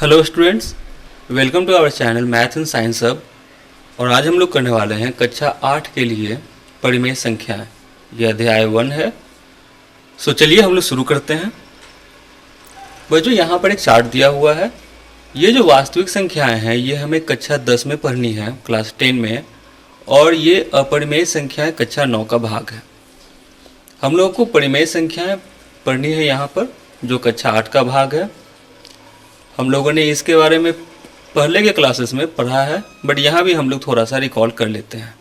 Hello students, welcome to our channel math and science hub. और आज हम लोग करने वाले हैं कक्षा 8 के लिए परिमेय संख्याएं। यह अध्याय 1 है। सो चलिए हम लोग शुरू करते हैं। बच्चों, यहाँ पर एक चार्ट दिया हुआ है। ये जो वास्तविक संख्याएं हैं ये हमें कक्षा 10 में पढ़नी है, क्लास 10 में। और ये अपरिमेय संख्याएं कक्षा 9 का भाग है। हम लोगों को परिमेय संख्याएं पढ़नी है यहाँ पर, जो कक्षा 8 का भाग है। हम लोगों ने इसके बारे में पहले के क्लासेस में पढ़ा है, बट यहाँ भी हम लोग थोड़ा सा रिकॉल कर लेते हैं।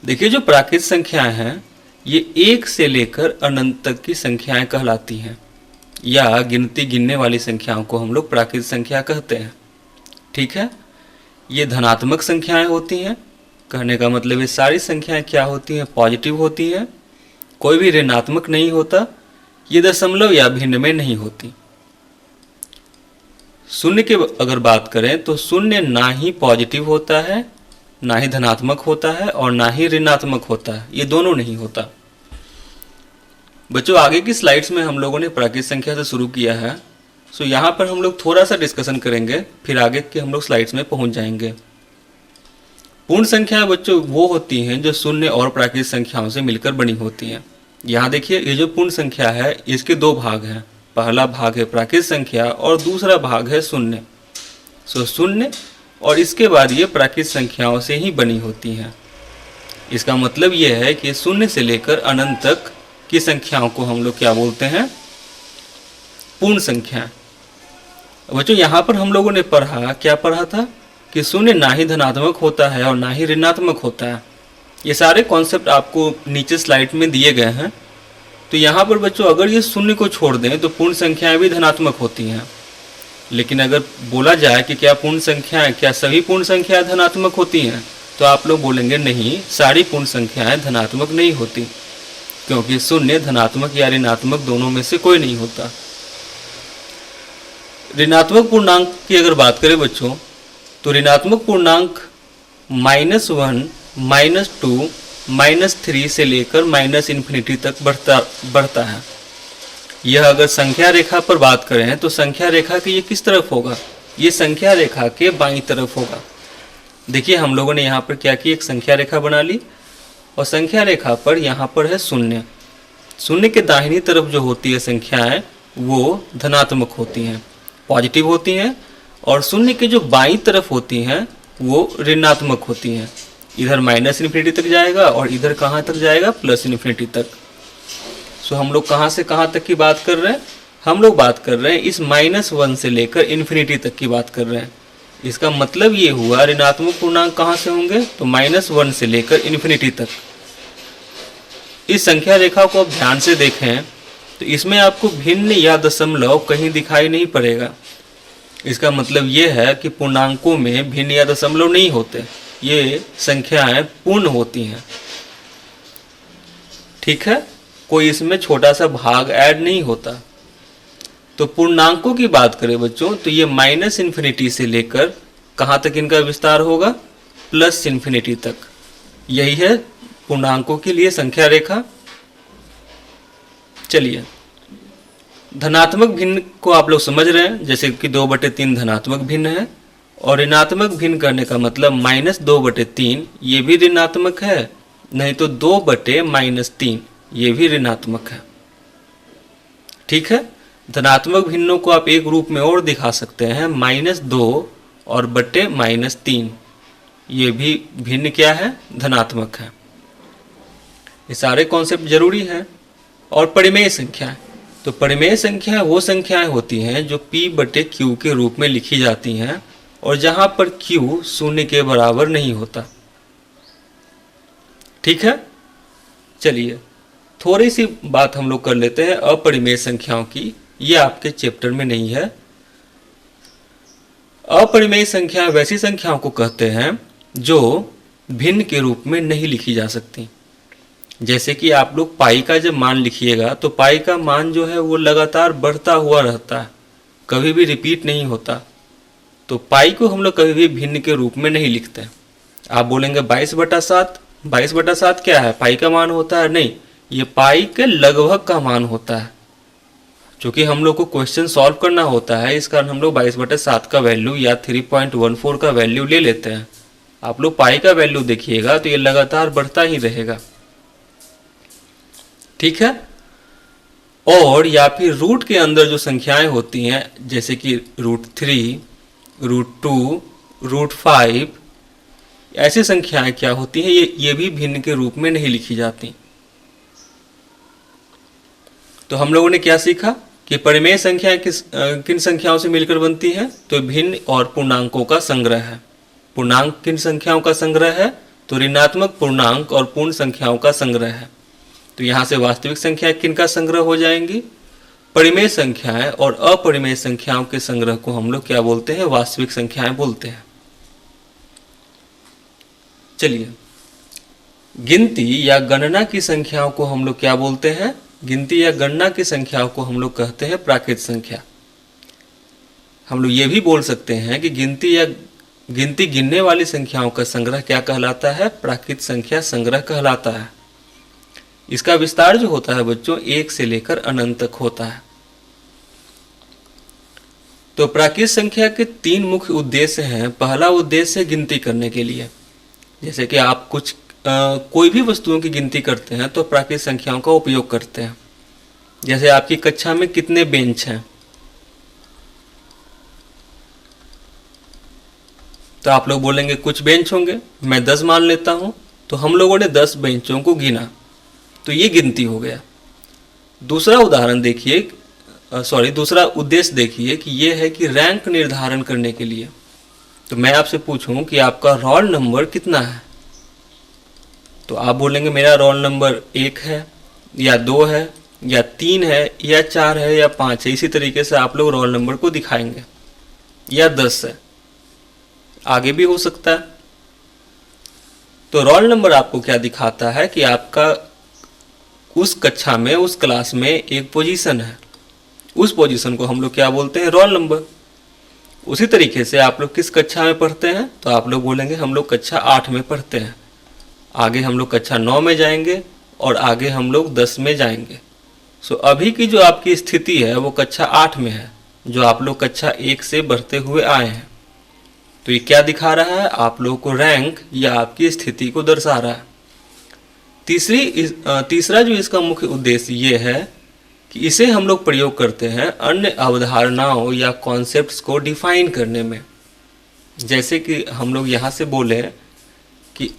देखिए, जो प्राकृत संख्याएं हैं ये 1 से लेकर अनंत तक की संख्याएं कहलाती हैं, या गिनने वाली संख्याओं को हम लोग प्राकृत संख्या कहते हैं। ठीक है, ये धनात्मक संख्याएं होती हैं। कहने का मतलब ये सारी संख्याएं क्या होती हैं? पॉजिटिव होती हैं। कोई भी ऋणात्मक नहीं होता। ये दशमलव या भिन्न में नहीं होती। शून्य की अगर बात करें तो शून्य ना ही पॉजिटिव होता है, ना ही धनात्मक होता है, और ना ही ऋणात्मक होता है। ये दोनों नहीं होता। बच्चों, आगे की स्लाइड्स में हम लोगों ने प्राकृत संख्या से शुरू किया है। सो यहाँ पर हम लोग थोड़ा सा डिस्कशन करेंगे, फिर आगे के हम लोग स्लाइड्स में पहुँच जाएंगे। पूर्ण संख्याएं बच्चों वो होती हैं जो शून्य और प्राकृत संख्याओं से मिलकर बनी होती हैं। यहाँ देखिए, ये जो पूर्ण संख्या है इसके 2 भाग हैं। पहला भाग है प्राकृत संख्या और दूसरा भाग है शून्य। सो शून्य और इसके बाद ये प्राकृत संख्याओं से ही बनी होती हैं। इसका मतलब ये है कि शून्य से लेकर अनंत तक की संख्याओं को हम लोग क्या बोलते हैं? पूर्ण संख्या। बच्चों, यहाँ पर हम लोगों ने क्या पढ़ा था कि शून्य ना ही धनात्मक होता है और ना ही ऋणात्मक होता है। ये सारे कॉन्सेप्ट आपको नीचे स्लाइड में दिए गए हैं। तो यहाँ पर बच्चों, अगर ये शून्य को छोड़ दें तो पूर्ण संख्याएं भी धनात्मक होती हैं। लेकिन अगर बोला जाए कि क्या सभी पूर्ण संख्याएं धनात्मक होती हैं, तो आप लोग बोलेंगे नहीं, सारी पूर्ण संख्याएं धनात्मक नहीं होती, क्योंकि शून्य धनात्मक या ऋणात्मक दोनों में से कोई नहीं होता। ऋणात्मक पूर्णांक की अगर बात करें बच्चों, तो ऋणात्मक पूर्णांक -1, -2, -3 से लेकर -∞ तक बढ़ता है। यह अगर संख्या रेखा पर बात करें तो संख्या रेखा की ये किस तरफ होगा? ये संख्या रेखा के बाईं तरफ होगा। देखिए, हम लोगों ने यहाँ पर क्या की, एक संख्या रेखा बना ली, और संख्या रेखा पर यहाँ पर है शून्य। शून्य के दाहिनी तरफ जो होती है संख्याएं वो धनात्मक होती हैं, पॉजिटिव होती हैं, और शून्य के जो बाईं तरफ होती हैं वो ऋणात्मक होती हैं। इधर -∞ तक जाएगा और इधर कहाँ तक जाएगा? +∞ तक। सो हम लोग कहाँ से कहाँ तक की बात कर रहे हैं? हम लोग बात कर रहे हैं इस -1 से लेकर ∞ तक की बात कर रहे हैं। इसका मतलब ये हुआ, ऋणात्मक पूर्णांक कहाँ से होंगे? तो -1 से लेकर ∞ तक। इस संख्या रेखा को आप ध्यान से देखें तो इसमें आपको भिन्न या दशमलव कहीं दिखाई नहीं पड़ेगा। इसका मतलब ये है कि पूर्णांकों में भिन्न या दशमलव नहीं होते, ये संख्याएं पूर्ण होती हैं। ठीक है, कोई इसमें छोटा सा भाग ऐड नहीं होता। तो पूर्णांकों की बात करें बच्चों, तो ये -∞ से लेकर कहाँ तक इनका विस्तार होगा? +∞ तक। यही है पूर्णांकों के लिए संख्या रेखा। चलिए, धनात्मक भिन्न को आप लोग समझ रहे हैं, जैसे कि 2/3 धनात्मक भिन्न है, और ऋणात्मक भिन्न करने का मतलब -2/3 ये भी ऋणात्मक है, नहीं तो 2/-3 ये भी ऋणात्मक है। ठीक है, धनात्मक भिन्नों को आप एक रूप में और दिखा सकते हैं, -2 और /-3 ये भी भिन्न क्या है? धनात्मक है। ये सारे कॉन्सेप्ट जरूरी हैं। और परिमेय संख्या, तो परिमेय संख्या वो संख्याएं होती हैं जो P/Q के रूप में लिखी जाती हैं, और जहां पर Q शून्य के बराबर नहीं होता। ठीक है, चलिए थोड़ी सी बात हम लोग कर लेते हैं अपरिमेय संख्याओं की। ये आपके चैप्टर में नहीं है। अपरिमेय संख्या वैसी संख्याओं को कहते हैं जो भिन्न के रूप में नहीं लिखी जा सकती। जैसे कि आप लोग पाई का जब मान लिखिएगा तो पाई का मान जो है वो लगातार बढ़ता हुआ रहता है, कभी भी रिपीट नहीं होता। तो पाई को हम लोग कभी भी भिन्न के रूप में नहीं लिखते। आप बोलेंगे 22/7, 22/7 क्या है? पाई का मान होता है? नहीं, ये पाई के लगभग का मान होता है। क्योंकि हम लोग को क्वेश्चन सॉल्व करना होता है, इस कारण हम लोग 22/7 का वैल्यू या 3.14 का वैल्यू ले लेते हैं। आप लोग पाई का वैल्यू देखिएगा तो ये लगातार बढ़ता ही रहेगा, ठीक है। और या फिर रूट के अंदर जो संख्याएं होती हैं जैसे कि √3, √2, √5, ऐसी संख्याएं क्या होती हैं, ये भी भिन्न के रूप में नहीं लिखी जाती। तो हम लोगों ने क्या सीखा कि परिमेय संख्याएं किन संख्याओं से मिलकर बनती हैं, तो भिन्न और पूर्णांकों का संग्रह है। पूर्णांक किन संख्याओं का संग्रह है, तो ऋणात्मक पूर्णांक और पूर्ण संख्याओं का संग्रह है। तो यहाँ से वास्तविक संख्याएं किनका संग्रह हो जाएंगी, परिमेय संख्याएं, और अपरिमेय संख्याओं के संग्रह को हम लोग क्या बोलते हैं, वास्तविक संख्याएं बोलते हैं। चलिए, गिनती या गणना की संख्याओं को हम लोग क्या बोलते हैं, गिनती या गणना की संख्याओं को हम लोग कहते हैं प्राकृत संख्या। हम लोग ये भी बोल सकते हैं कि गिनती गिनने वाली संख्याओं का संग्रह क्या कहलाता है, प्राकृत संख्या संग्रह कहलाता है। इसका विस्तार जो होता है बच्चों 1 से लेकर अनंत तक होता है। तो प्राकृत संख्या के 3 मुख्य उद्देश्य हैं। पहला उद्देश्य है गिनती करने के लिए, जैसे कि आप कोई भी वस्तुओं की गिनती करते हैं तो प्राकृत संख्याओं का उपयोग करते हैं। जैसे आपकी कक्षा में कितने बेंच हैं, तो आप लोग बोलेंगे कुछ बेंच होंगे, मैं 10 मान लेता हूं, तो हम लोगों ने 10 बेंचों को गिना, तो ये गिनती हो गया। दूसरा उदाहरण देखिए, दूसरा उद्देश्य देखिए कि ये है कि रैंक निर्धारण करने के लिए। तो मैं आपसे पूछूं कि आपका रोल नंबर कितना है, तो आप बोलेंगे मेरा रोल नंबर 1 है या 2 है या 3 है या 4 है या 5 है। इसी तरीके से आप लोग रोल नंबर को दिखाएंगे, या 10 है, आगे भी हो सकता है। तो रोल नंबर आपको क्या दिखाता है कि आपका उस कक्षा में, उस क्लास में एक पोजीशन है, उस पोजीशन को हम लोग क्या बोलते हैं, रोल नंबर। उसी तरीके से आप लोग किस कक्षा में पढ़ते हैं, तो आप लोग बोलेंगे हम लोग कक्षा 8 में पढ़ते हैं, आगे हम लोग कक्षा 9 में जाएंगे और आगे हम लोग 10 में जाएंगे। सो अभी की जो आपकी स्थिति है वो कक्षा 8 में है, जो आप लोग कक्षा 1 से बढ़ते हुए आए हैं। तो ये क्या दिखा रहा है, आप लोगों को रैंक या आपकी स्थिति को दर्शा रहा है। तीसरा जो इसका मुख्य उद्देश्य ये है कि इसे हम लोग प्रयोग करते हैं अन्य अवधारणाओं या कॉन्सेप्ट्स को डिफाइन करने में। जैसे कि हम लोग यहाँ से बोले कि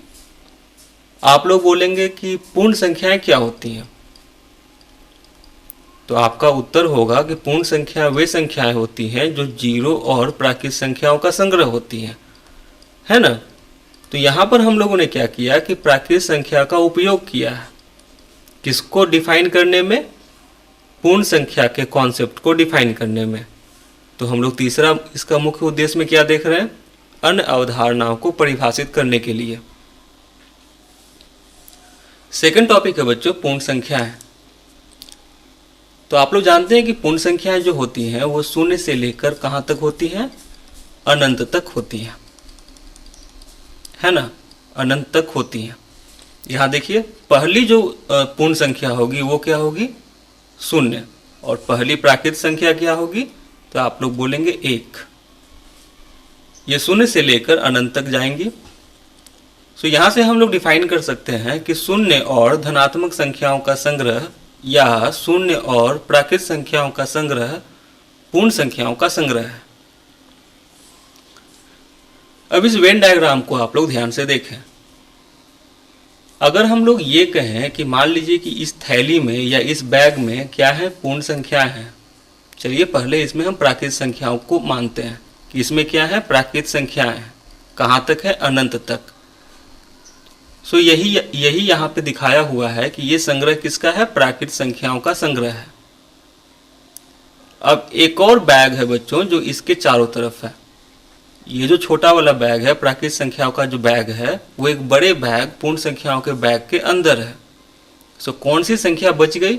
आप लोग बोलेंगे कि पूर्ण संख्याएं क्या होती हैं, तो आपका उत्तर होगा कि पूर्ण संख्या वे संख्याएं होती हैं जो 0 और प्राकृत संख्याओं का संग्रह होती हैं, है ना। तो यहाँ पर हम लोगों ने क्या किया कि प्राकृत संख्या का उपयोग किया है, किसको डिफाइन करने में, पूर्ण संख्या के कॉन्सेप्ट को डिफाइन करने में। तो हम लोग तीसरा इसका मुख्य उद्देश्य में क्या देख रहे हैं, अन्य अवधारणाओं को परिभाषित करने के लिए। सेकंड टॉपिक है बच्चों पूर्ण संख्याएं। तो आप लोग जानते हैं कि पूर्ण संख्याएं जो होती हैं वो 0 से लेकर कहाँ तक होती हैं, अनंत तक होती हैं, है ना, अनंत तक होती हैं। यहाँ देखिए पहली जो पूर्ण संख्या होगी वो क्या होगी, 0, और पहली प्राकृत संख्या क्या होगी, तो आप लोग बोलेंगे 1। ये 0 से लेकर अनंत तक जाएंगी। सो यहाँ से हम लोग डिफाइन कर सकते हैं कि 0 और धनात्मक संख्याओं का संग्रह या 0 और प्राकृत संख्याओं का संग्रह पूर्ण संख्याओं का संग्रह है। अब इस वेन डायग्राम को आप लोग ध्यान से देखें। अगर हम लोग ये कहें कि मान लीजिए कि इस थैली में या इस बैग में क्या है, पूर्ण संख्याएं हैं। चलिए पहले इसमें हम प्राकृत संख्याओं को मानते हैं कि इसमें क्या है, प्राकृत संख्याएं हैं। कहाँ तक है, अनंत तक। सो यही यहाँ पे दिखाया हुआ है कि ये संग्रह किसका है, प्राकृत संख्याओं का संग्रह है। अब एक और बैग है बच्चों जो इसके चारों तरफ है। ये जो छोटा वाला बैग है, प्राकृत संख्याओं का जो बैग है, वो एक बड़े बैग पूर्ण संख्याओं के बैग के अंदर है। सो कौन सी संख्या बच गई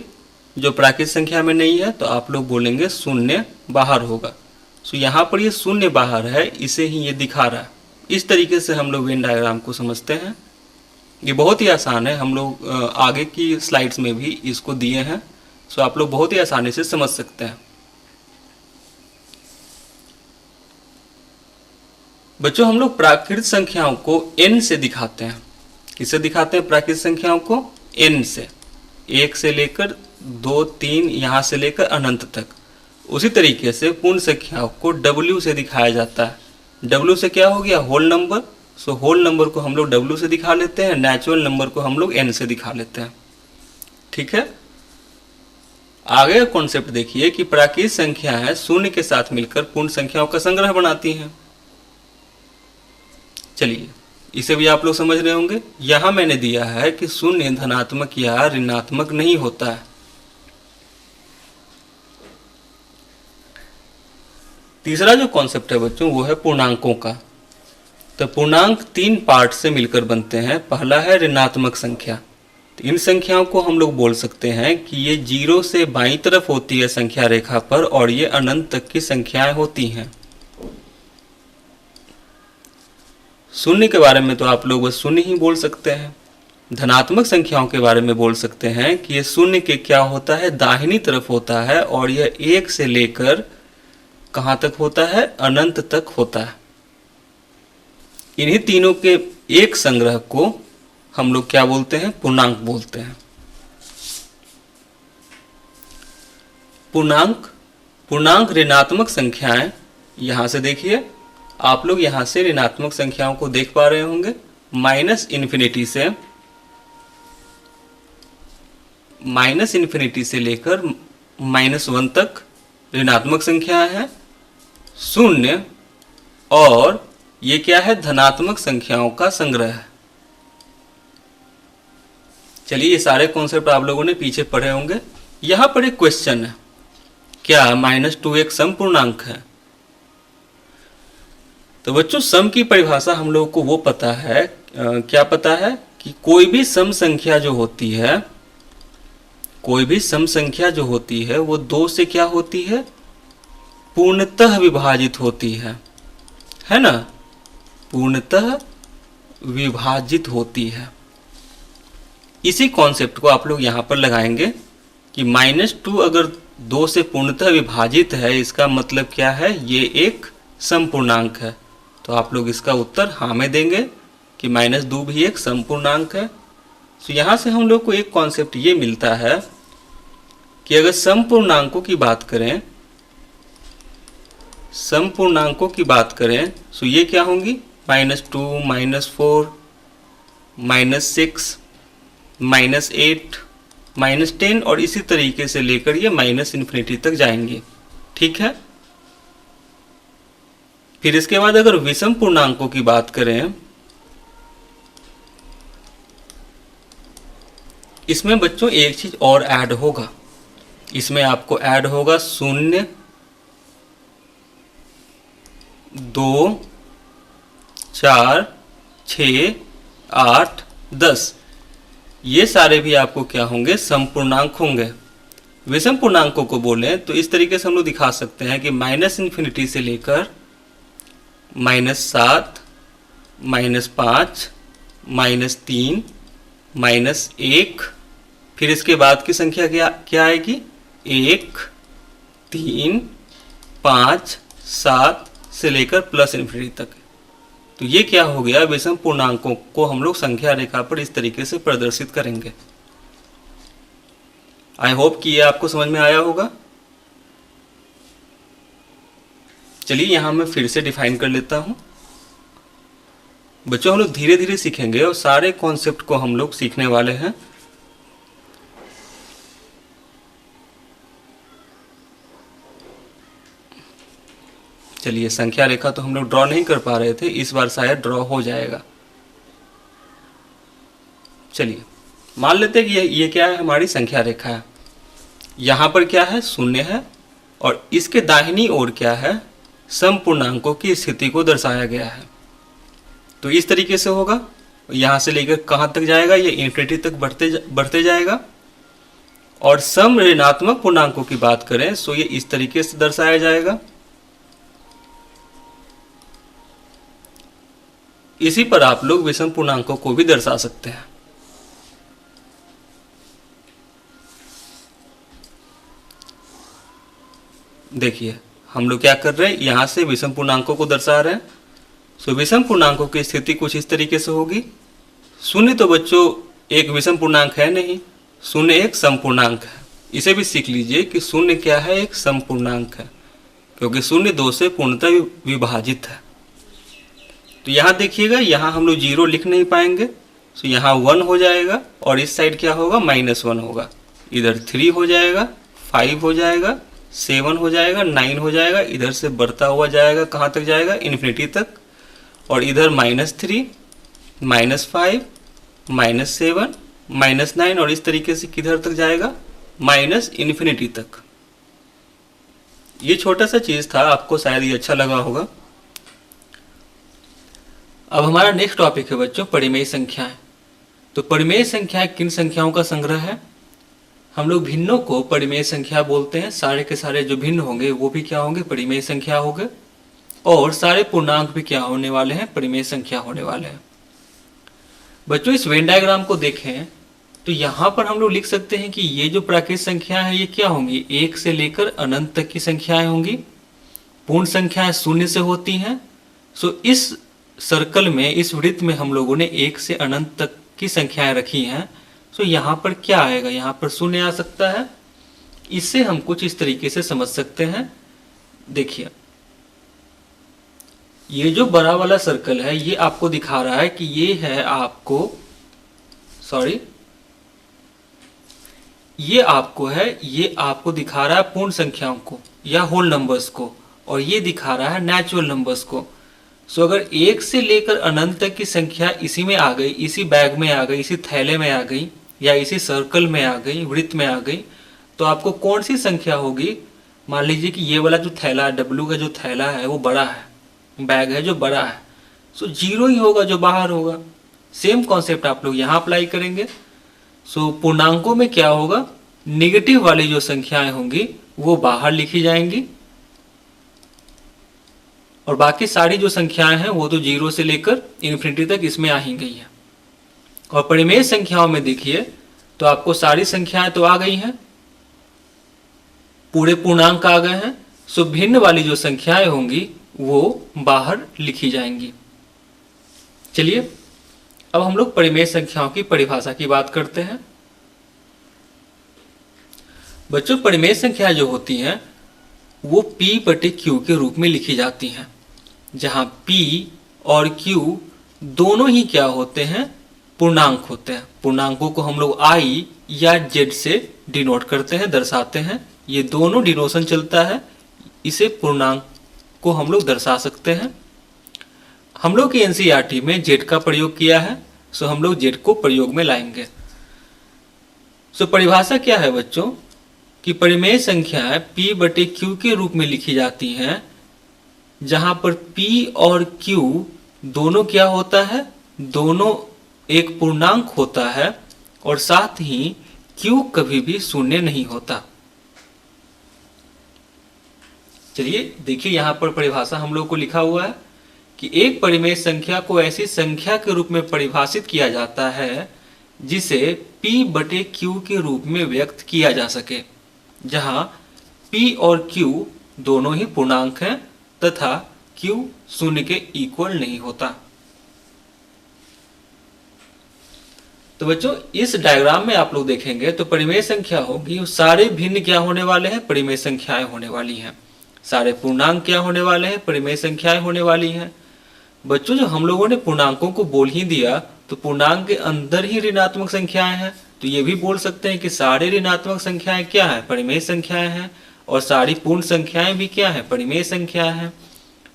जो प्राकृत संख्या में नहीं है, तो आप लोग बोलेंगे 0 बाहर होगा। सो यहाँ पर ये 0 बाहर है, इसे ही ये दिखा रहा है। इस तरीके से हम लोग वेन डायग्राम को समझते हैं। ये बहुत ही आसान है, हम लोग आगे की स्लाइड्स में भी इसको दिए हैं, सो आप लोग बहुत ही आसानी से समझ सकते हैं। बच्चों हम लोग प्राकृत संख्याओं को n से दिखाते हैं। किससे दिखाते हैं प्राकृत संख्याओं को? n से, 1 से लेकर 2, 3 यहाँ से लेकर अनंत तक। उसी तरीके से पूर्ण संख्याओं को w से दिखाया जाता है। w से क्या हो गया? Whole number. So whole number को हम लोग w से दिखा लेते हैं, नेचुरल नंबर को हम लोग n से दिखा लेते हैं। ठीक है, आगे का कॉन्सेप्ट देखिए कि प्राकृत संख्या है शून्य के साथ मिलकर पूर्ण संख्याओं का संग्रह बनाती हैं। चलिए इसे भी आप लोग समझ रहे होंगे। यहां मैंने दिया है कि शून्य धनात्मक या ऋणात्मक नहीं होता है। तीसरा जो कॉन्सेप्ट है बच्चों वो है पूर्णांकों का। तो पूर्णांक 3 पार्ट से मिलकर बनते हैं। पहला है ऋणात्मक संख्या। तो इन संख्याओं को हम लोग बोल सकते हैं कि ये 0 से बाईं तरफ होती है संख्या रेखा पर और ये अनंत तक की संख्याएं होती हैं। शून्य के बारे में तो आप लोग बस शून्य ही बोल सकते हैं। धनात्मक संख्याओं के बारे में बोल सकते हैं कि ये शून्य के क्या होता है? दाहिनी तरफ होता है और यह 1 से लेकर कहाँ तक होता है? अनंत तक होता है। इन्हीं तीनों के एक संग्रह को हम लोग क्या बोलते हैं? पूर्णांक बोलते हैं। पूर्णांक ऋणात्मक संख्याएं, यहां से देखिए आप लोग यहां से ऋणात्मक संख्याओं को देख पा रहे होंगे। माइनस इन्फिनिटी से लेकर -1 तक ऋणात्मक संख्या है। शून्य और ये क्या है? धनात्मक संख्याओं का संग्रह है। चलिए ये सारे कॉन्सेप्ट आप लोगों ने पीछे पढ़े होंगे। यहां पर एक क्वेश्चन है, क्या -2 एक सम पूर्णांक है? तो बच्चों सम की परिभाषा हम लोगों को वो पता है, क्या पता है कि कोई भी सम संख्या जो होती है, वो 2 से क्या होती है? पूर्णतः विभाजित होती है ना? पूर्णतः विभाजित होती है। इसी कॉन्सेप्ट को आप लोग यहाँ पर लगाएंगे कि -2 अगर 2 से पूर्णतः विभाजित है, इसका मतलब क्या है? ये एक सम पूर्णांक है। तो आप लोग इसका उत्तर हाँ में देंगे कि -2 भी एक सम पूर्णांक है। तो यहाँ से हम लोग को एक कॉन्सेप्ट ये मिलता है कि अगर सम पूर्णांकों की बात करें तो ये क्या होंगी? -2, -4, -6, -8, -10 और इसी तरीके से लेकर ये -इन्फिनिटी तक जाएंगे। ठीक है, फिर इसके बाद अगर विषम पूर्णांकों की बात करें, इसमें बच्चों एक चीज और ऐड होगा। इसमें आपको ऐड होगा 0, 2, 4, 6, 8, 10। ये सारे भी आपको क्या होंगे? सम पूर्णांक होंगे। विषम पूर्णांकों को बोलें तो इस तरीके से हम लोग दिखा सकते हैं कि -इन्फिनिटी से लेकर -7, -5, -3, -1, फिर इसके बाद की संख्या क्या आएगी? 1, 3, 5, 7 से लेकर +इन्फिनिटी तक। तो ये क्या हो गया? विषम पूर्णांकों को हम लोग संख्या रेखा पर इस तरीके से प्रदर्शित करेंगे। आई होप कि ये आपको समझ में आया होगा। चलिए यहां मैं फिर से डिफाइन कर लेता हूं। बच्चों हम लोग धीरे धीरे सीखेंगे और सारे कॉन्सेप्ट को हम लोग सीखने वाले हैं। चलिए संख्या रेखा तो हम लोग ड्रॉ नहीं कर पा रहे थे, इस बार शायद ड्रॉ हो जाएगा। चलिए मान लेते हैं कि ये क्या है? हमारी संख्या रेखा है। यहाँ पर क्या है? 0 है और इसके दाहिनी ओर क्या है? सम पूर्णांकों की स्थिति को दर्शाया गया है। तो इस तरीके से होगा। यहाँ से लेकर कहाँ तक जाएगा? ये इन्फिनिटी तक बढ़ते जाएगा। और सम ऋणात्मक पूर्णांकों की बात करें तो ये इस तरीके से दर्शाया जाएगा। इसी पर आप लोग विषम पूर्णांकों को भी दर्शा सकते हैं। देखिए हम लोग क्या कर रहे हैं, यहाँ से विषम पूर्णांकों को दर्शा रहे हैं। सो विषम पूर्णांकों की स्थिति कुछ इस तरीके से होगी। शून्य तो बच्चों एक विषम पूर्णांक है नहीं, शून्य एक समपूर्णांक है। इसे भी सीख लीजिए कि शून्य क्या है, एक समपूर्णांक है, क्योंकि शून्य 2 से पूर्णतः विभाजित है। तो यहाँ देखिएगा, यहाँ हम लोग 0 लिख नहीं पाएंगे, तो यहाँ 1 हो जाएगा और इस साइड क्या होगा, -1 होगा। इधर 3 हो जाएगा, 5 हो जाएगा, 7 हो जाएगा, 9 हो जाएगा। इधर से बढ़ता हुआ जाएगा, कहाँ तक जाएगा, इन्फिनिटी तक। और इधर -3, -5, -7, -9 और इस तरीके से किधर तक जाएगा, -इन्फिनिटी तक। ये छोटा सा चीज़ था, आपको शायद ये अच्छा लगा होगा। अब हमारा नेक्स्ट टॉपिक है बच्चों परिमेय संख्याएं। तो परिमेय संख्याएं किन संख्याओं का संग्रह है? हम लोग भिन्नों को परिमेय संख्या बोलते हैं। सारे के सारे जो भिन्न होंगे वो भी क्या होंगे, परिमेय संख्या होंगे। और सारे पूर्णांक भी क्या होने वाले हैं, परिमेय संख्या होने वाले हैं। बच्चों इस वेन डायग्राम को देखें तो यहाँ पर हम लोग लिख सकते हैं कि ये जो प्राकृत संख्या है ये क्या होंगी, 1 से लेकर अनंत तक की संख्याएं होंगी। पूर्ण संख्याएं 0 से होती हैं। सो इस सर्कल में, इस वृत्त में हम लोगों ने 1 से अनंत तक की संख्याएं रखी हैं। सो यहाँ पर क्या आएगा, यहाँ पर 0 आ सकता है। इससे हम कुछ इस तरीके से समझ सकते हैं। देखिए ये जो बड़ा वाला सर्कल है ये आपको दिखा रहा है कि ये है आपको, ये आपको दिखा रहा है पूर्ण संख्याओं को या होल नंबर्स को, और ये दिखा रहा है नेचुरल नंबर्स को। सो अगर 1 से लेकर अनंत तक की संख्या इसी में आ गई, इसी बैग में आ गई, इसी थैले में आ गई, या इसी सर्कल में आ गई, वृत्त में आ गई, तो आपको कौन सी संख्या होगी? मान लीजिए कि ये वाला जो थैला, W का जो थैला है वो बड़ा है, बैग है जो बड़ा है, सो 0 ही होगा जो बाहर होगा। सेम कॉन्सेप्ट आप लोग यहाँ अप्लाई करेंगे। सो पूर्णांकों में क्या होगा, निगेटिव वाली जो संख्याएं होंगी वो बाहर लिखी जाएंगी, और बाकी सारी जो संख्याएं हैं वो तो 0 से लेकर इन्फिनिटी तक इसमें आ ही गई है। और परिमेय संख्याओं में देखिए तो आपको सारी संख्याएं तो आ गई हैं, पूरे पूर्णांक आ गए हैं। सो भिन्न वाली जो संख्याएं होंगी वो बाहर लिखी जाएंगी। चलिए अब हम लोग परिमेय संख्याओं की परिभाषा की बात करते हैं। बच्चों परिमेय संख्या जो होती हैं वो P/Q के रूप में लिखी जाती हैं, जहां P और Q दोनों ही क्या होते हैं, पूर्णांक होते हैं। पूर्णांकों को हम लोग I या Z से डिनोट करते हैं, दर्शाते हैं। ये दोनों डिनोशन चलता है, इसे पूर्णांक को हम लोग दर्शा सकते हैं। हम लोग की NCERT में Z का प्रयोग किया है, सो हम लोग Z को प्रयोग में लाएंगे। सो परिभाषा क्या है बच्चों कि परिमेय संख्याएं P/Q के रूप में लिखी जाती हैं, जहां पर P और Q दोनों क्या होता है, दोनों एक पूर्णांक होता है, और साथ ही Q कभी भी 0 नहीं होता। चलिए देखिए यहाँ पर परिभाषा हम लोग को लिखा हुआ है कि एक परिमेय संख्या को ऐसी संख्या के रूप में परिभाषित किया जाता है जिसे P/Q के रूप में व्यक्त किया जा सके, जहां P और Q दोनों ही पूर्णांक हैं तथा Q 0 के इक्वल नहीं होता। तो बच्चों इस डायग्राम में आप लोग देखेंगे तो परिमेय संख्या होगी, सारे भिन्न क्या होने वाले हैं, परिमेय संख्याएं होने वाली हैं। सारे पूर्णांक क्या होने वाले हैं, परिमेय संख्याएं होने वाली हैं। बच्चों जो हम लोगों ने पूर्णांकों को बोल ही दिया तो पूर्णांक के अंदर ही ऋणात्मक संख्याएं हैं, तो ये भी बोल सकते हैं कि सारे ऋणात्मक संख्याएं क्या है, परिमेय संख्याएं हैं। और सारी पूर्ण संख्याएं भी क्या है, परिमेय संख्याएं हैं।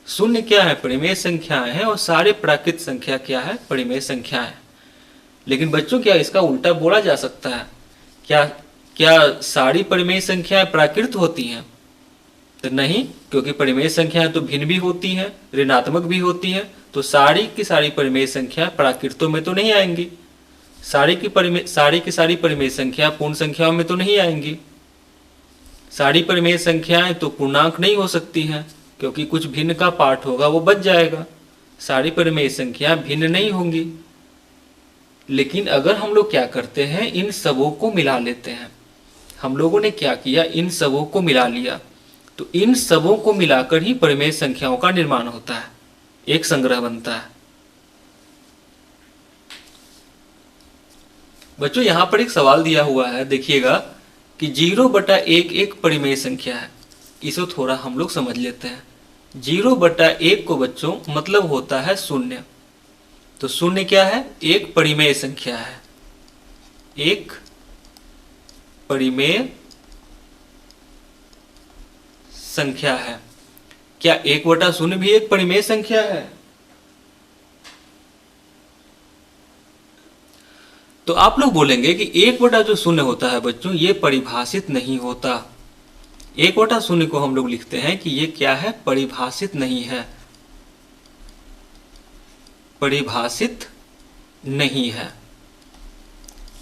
शून्य क्या है, परिमेय संख्याएं हैं। और सारे प्राकृत संख्या क्या है, परिमेय संख्याएं। लेकिन बच्चों क्या इसका उल्टा बोला जा सकता है, क्या सारी परिमेय संख्याएं प्राकृत होती हैं? तो नहीं, क्योंकि परिमेय संख्याएं तो भिन्न भी होती हैं, ऋणात्मक भी होती हैं। तो सारी की सारी परिमेय संख्या प्राकृतों में तो नहीं आएंगी, सारी की सारी परिमेय संख्या पूर्ण संख्याओं में तो नहीं आएंगी। सारी परिमेय संख्याएं तो पूर्णांक नहीं हो सकती हैं, क्योंकि कुछ भिन्न का पार्ट होगा वो बच जाएगा। सारी परिमेय संख्या भिन्न नहीं होंगी। लेकिन अगर हम लोग क्या करते हैं, इन सबों को मिला लेते हैं। हम लोगों ने क्या किया, इन सबों को मिला लिया, तो तो इन सबों को मिलाकर ही परिमेय संख्याओं का निर्माण होता है, एक संग्रह बनता है। बच्चों यहां पर एक सवाल दिया हुआ है, देखिएगा कि 0/1 एक परिमेय संख्या है। इसे थोड़ा हम लोग समझ लेते हैं। 0/1 को बच्चों मतलब होता है शून्य। तो शून्य क्या है? एक परिमेय संख्या है, एक परिमेय संख्या है। क्या 1/0 भी एक परिमेय संख्या है? तो आप लोग बोलेंगे कि 1/0 होता है बच्चों, ये परिभाषित नहीं होता। 1/0 को हम लोग लिखते हैं कि ये क्या है? परिभाषित नहीं है, परिभाषित नहीं है।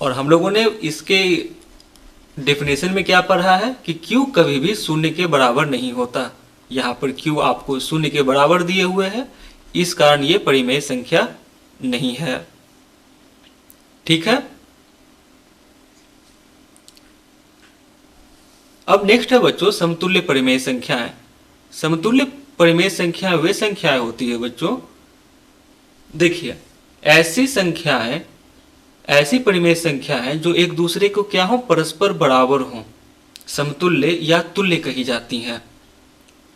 और हम लोगों ने इसके डेफिनेशन में क्या पढ़ा है कि Q कभी भी शून्य के बराबर नहीं होता। यहाँ पर Q आपको शून्य के बराबर दिए हुए हैं, इस कारण ये परिमेय संख्या नहीं है। ठीक है। अब नेक्स्ट है बच्चों समतुल्य परिमेय संख्याएं। समतुल्य परिमेय संख्याएं वे संख्याएं होती है बच्चों, देखिए ऐसी संख्याएं, ऐसी परिमेय संख्याएं जो एक दूसरे को क्या हो? परस्पर बराबर हो, समतुल्य या तुल्य कही जाती हैं।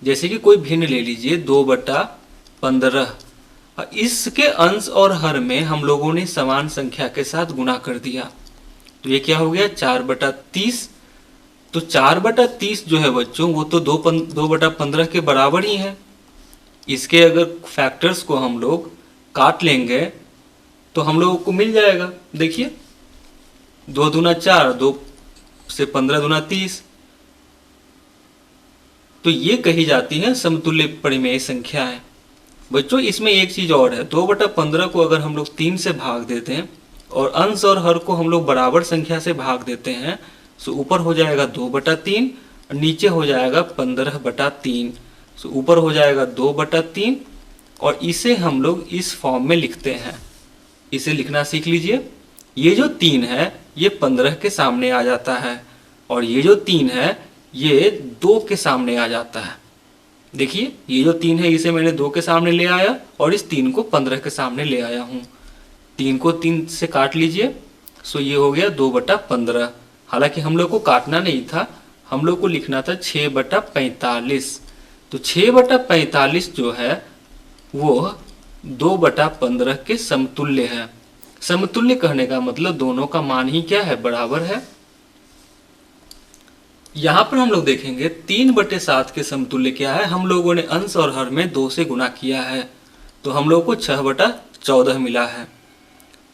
जैसे कि कोई भिन्न ले लीजिए 2/15, इसके अंश और हर में हम लोगों ने समान संख्या के साथ गुणा कर दिया, तो ये क्या हो गया? 4/30। तो 4/30 जो है बच्चों वो तो 2/15 के बराबर ही है। इसके अगर फैक्टर्स को हम लोग काट लेंगे तो हम लोगों को मिल जाएगा। देखिए 2 दूना 4, 2 से 15 दूना 30। तो ये कही जाती है समतुल्य परिमेय संख्याएं। बच्चों इसमें एक चीज और है, 2/15 को अगर हम लोग 3 से भाग देते हैं और अंश और हर को हम लोग बराबर संख्या से भाग देते हैं, तो ऊपर हो जाएगा 2/3, नीचे हो जाएगा 15/3। तो ऊपर हो जाएगा 2/3 और इसे हम लोग इस फॉर्म में लिखते हैं। इसे लिखना सीख लीजिए। ये जो 3 है ये 15 के सामने आ जाता है और ये जो 3 है ये 2 के सामने आ जाता है। देखिए ये जो 3 है इसे मैंने 2 के सामने ले आया और इस 3 को 15 के सामने ले आया हूँ। 3 को 3 से काट लीजिए, सो ये हो गया 2/15। हालांकि हम लोग को काटना नहीं था, हम लोग को लिखना था 6/45। तो 6/45 जो है वो 2/15 के समतुल्य है। समतुल्य कहने का मतलब दोनों का मान ही क्या है? बराबर है। यहां पर हम लोग देखेंगे 3/7 के समतुल्य क्या है? हम लोगों ने अंश और हर में 2 से गुणा किया है, तो हम लोग को 6/14 मिला है।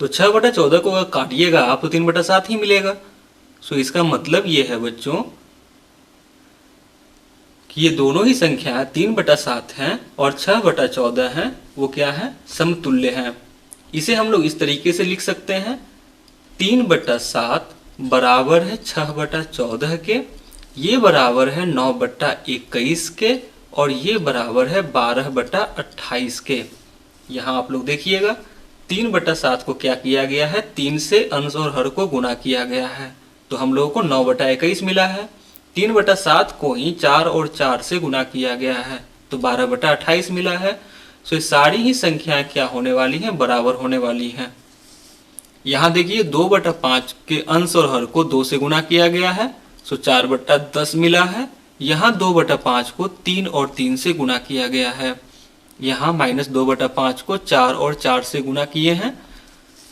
तो 6/14 को अगर काटिएगा आप तो 3/7 ही मिलेगा। सो इसका मतलब ये है बच्चों कि ये दोनों ही संख्या 3/7 हैं और 6/14 हैं, वो क्या है? समतुल्य हैं। इसे हम लोग इस तरीके से लिख सकते हैं, 3/7 बराबर है 6/14 के, ये बराबर है 9/21 के और ये बराबर है 12/28 के। यहाँ आप लोग देखिएगा 3/7 को क्या किया गया है? 3 से अंश और हर को गुणा किया गया है, तो हम लोगों को 9/21 मिला है। 3/7 को ही 4 और 4 से गुणा किया गया है, तो 12/28 मिला है। सो ये सारी ही संख्याएं क्या होने वाली हैं? बराबर होने वाली हैं। यहाँ देखिए 2/5 के अंश और हर को 2 से गुणा किया गया है, सो 4/10 मिला है। यहाँ 2/5 को 3 और 3 से गुणा किया गया है, यहाँ -2/5 को 4 और 4 से गुणा किए हैं।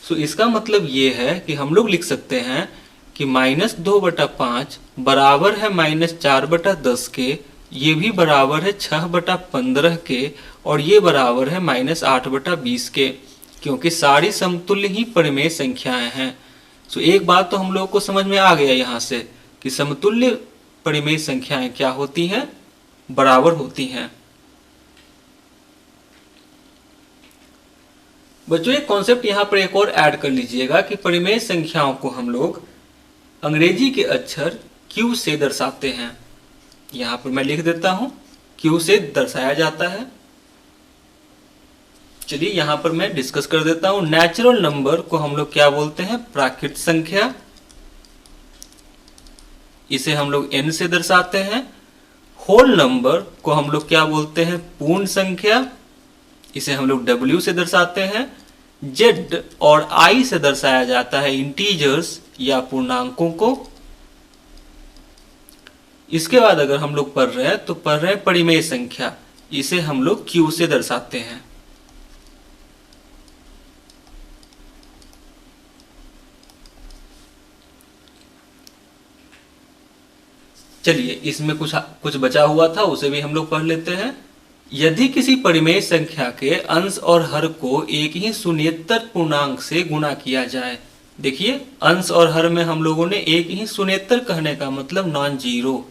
सो इसका मतलब ये है कि हम लोग लिख सकते हैं कि -2/5 बराबर है -4/10 के, ये भी बराबर है 6/15 के और ये बराबर है -8/20 के, क्योंकि सारी समतुल्य ही परिमेय संख्याएं हैं। सो एक बात तो हम लोग को समझ में आ गया यहाँ से कि समतुल्य परिमेय संख्याएं क्या होती हैं? बराबर होती हैं। बच्चों एक कॉन्सेप्ट यहाँ पर एक और ऐड कर लीजिएगा कि परिमेय संख्याओं को हम लोग अंग्रेजी के अक्षर Q से दर्शाते हैं। यहाँ पर मैं लिख देता हूं, Q से दर्शाया जाता है। चलिए यहाँ पर मैं डिस्कस कर देता हूं। नेचुरल नंबर को हम लोग क्या बोलते हैं? प्राकृत संख्या। इसे हम लोग N से दर्शाते हैं। होल नंबर को हम लोग क्या बोलते हैं? पूर्ण संख्या, इसे हम लोग W से दर्शाते हैं। Z और I से दर्शाया जाता है इंटीजर्स या पूर्णांकों को। इसके बाद अगर हम लोग पढ़ रहे हैं तो पढ़ रहे हैं परिमेय संख्या, इसे हम लोग Q से दर्शाते हैं। चलिए इसमें कुछ बचा हुआ था, उसे भी हम लोग पढ़ लेते हैं। यदि किसी परिमेय संख्या के अंश और हर को एक ही शून्येतर पूर्णांक से गुणा किया जाए, देखिए अंश और हर में हम लोगों ने एक ही शून्येतर कहने का मतलब नॉन जीरो,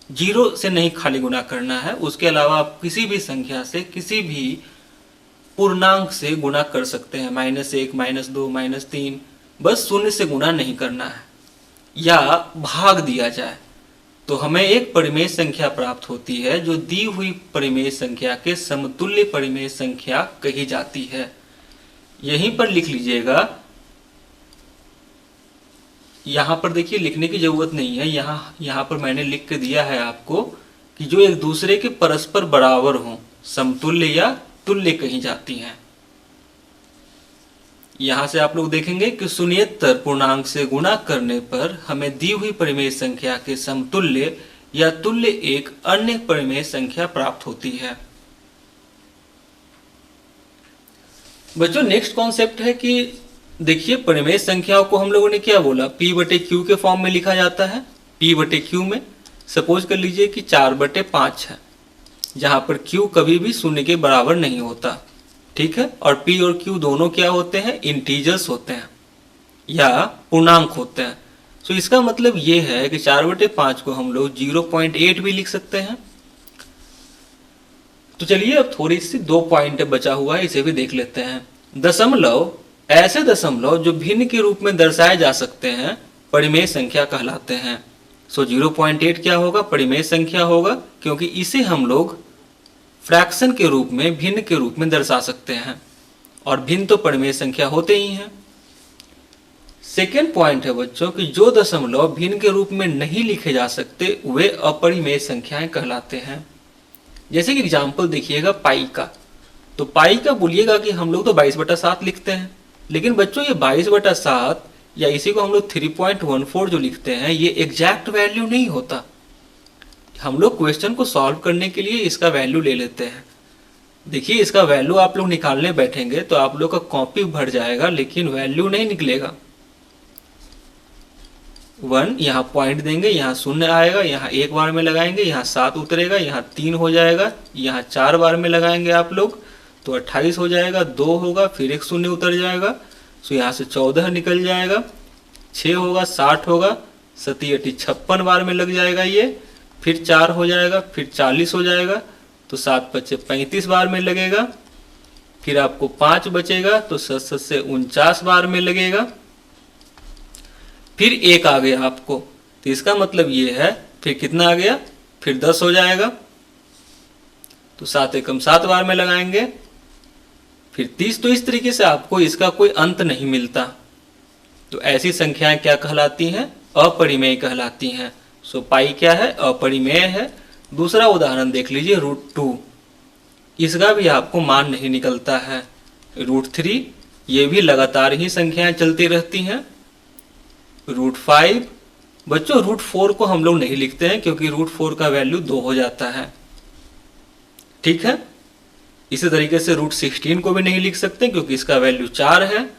जीरो से नहीं खाली गुणा करना है, उसके अलावा आप किसी भी संख्या से किसी भी पूर्णांक से गुणा कर सकते हैं, -1, -2, -3, बस शून्य से गुणा नहीं करना है या भाग दिया जाए तो हमें एक परिमेय संख्या प्राप्त होती है जो दी हुई परिमेय संख्या के समतुल्य परिमेय संख्या कही जाती है। यहीं पर लिख लीजिएगा, यहां पर देखिए लिखने की जरूरत नहीं है, यहां पर मैंने लिख के दिया है आपको कि जो एक दूसरे के परस्पर बराबर हों, समतुल्य या तुल्य कही जाती हैं। यहां से आप लोग देखेंगे कि शून्येतर पूर्णांक से गुणा करने पर हमें दी हुई परिमेय संख्या के समतुल्य या तुल्य एक अन्य परिमेय संख्या प्राप्त होती है। बच्चों नेक्स्ट कॉन्सेप्ट है कि देखिए परिमेय संख्याओं को हम लोगों ने क्या बोला, P/Q के फॉर्म में लिखा जाता है। P/Q में सपोज कर लीजिए कि 4/5 है, जहां पर Q कभी भी शून्य के बराबर नहीं होता, ठीक है। और P और Q दोनों क्या होते हैं? इंटीजर्स होते हैं या पूर्णांक होते हैं। सो इसका मतलब ये है कि 4/5 को हम लोग 0.8 भी लिख सकते हैं। तो चलिए अब थोड़ी सी 2 पॉइंट बचा हुआ है, इसे भी देख लेते हैं। दशमलव, ऐसे दशमलव जो भिन्न के रूप में दर्शाए जा सकते हैं परिमेय संख्या कहलाते हैं। सो 0.8 क्या होगा? परिमेय संख्या होगा, क्योंकि इसे हम लोग फ्रैक्शन के रूप में, भिन्न के रूप में दर्शा सकते हैं, और भिन्न तो परिमेय संख्या होते ही हैं। सेकेंड पॉइंट है बच्चों कि जो दशमलव भिन्न के रूप में नहीं लिखे जा सकते वे अपरिमेय संख्याएं कहलाते हैं। जैसे कि एग्जाम्पल देखिएगा पाई का, तो पाई का बोलिएगा कि हम लोग तो 22/7 लिखते हैं, लेकिन बच्चों ये 22/7 या इसी को हम लोग 3.14 जो लिखते हैं, ये एग्जैक्ट वैल्यू नहीं होता। हम लोग क्वेश्चन को सॉल्व करने के लिए इसका वैल्यू ले लेते हैं। देखिए इसका वैल्यू आप लोग निकालने बैठेंगे तो आप लोग का कॉपी भर जाएगा, लेकिन वैल्यू नहीं निकलेगा। 1 यहाँ पॉइंट देंगे, यहाँ 0 आएगा, यहाँ 1 बार में लगाएंगे, यहाँ 7 उतरेगा, यहाँ 3 हो जाएगा, यहाँ 4 बार में लगाएंगे आप लोग तो 28 हो जाएगा, 2 होगा, फिर एक 0 उतर जाएगा, सो यहाँ से 14 निकल जाएगा, 6 होगा, 60 होगा, 7 8 56 बार में लग जाएगा ये, फिर 4 हो जाएगा, फिर 40 हो जाएगा, तो 7 5 35 बार में लगेगा, फिर आपको 5 बचेगा तो 7 से 49 बार में लगेगा, फिर 1 आ गया आपको, तो इसका मतलब ये है फिर कितना आ गया, फिर 10 हो जाएगा, तो 7 एकम 7 बार में लगाएंगे, फिर 30। तो इस तरीके से आपको इसका कोई अंत नहीं मिलता। तो ऐसी संख्याएं क्या कहलाती हैं? अपरिमेय कहलाती हैं। सो पाई क्या है? अपरिमेय है। दूसरा उदाहरण देख लीजिए, √2, इसका भी आपको मान नहीं निकलता है। √3, ये भी लगातार ही संख्याएं चलती रहती हैं। √5, बच्चों √4 को हम लोग नहीं लिखते हैं क्योंकि √4 का वैल्यू 2 हो जाता है, ठीक है। इसी तरीके से √16 को भी नहीं लिख सकते क्योंकि इसका वैल्यू 4 है।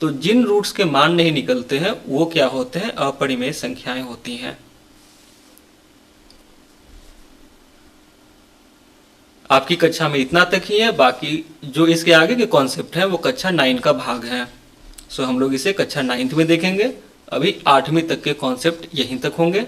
तो जिन रूट्स के मान नहीं निकलते हैं वो क्या होते हैं? अपरिमेय संख्याएं होती हैं। आपकी कक्षा में इतना तक ही है, बाकी जो इसके आगे के कॉन्सेप्ट हैं वो कक्षा 9 का भाग है। सो हम लोग इसे कक्षा 9th में देखेंगे। अभी 8वीं तक के कॉन्सेप्ट यहीं तक होंगे।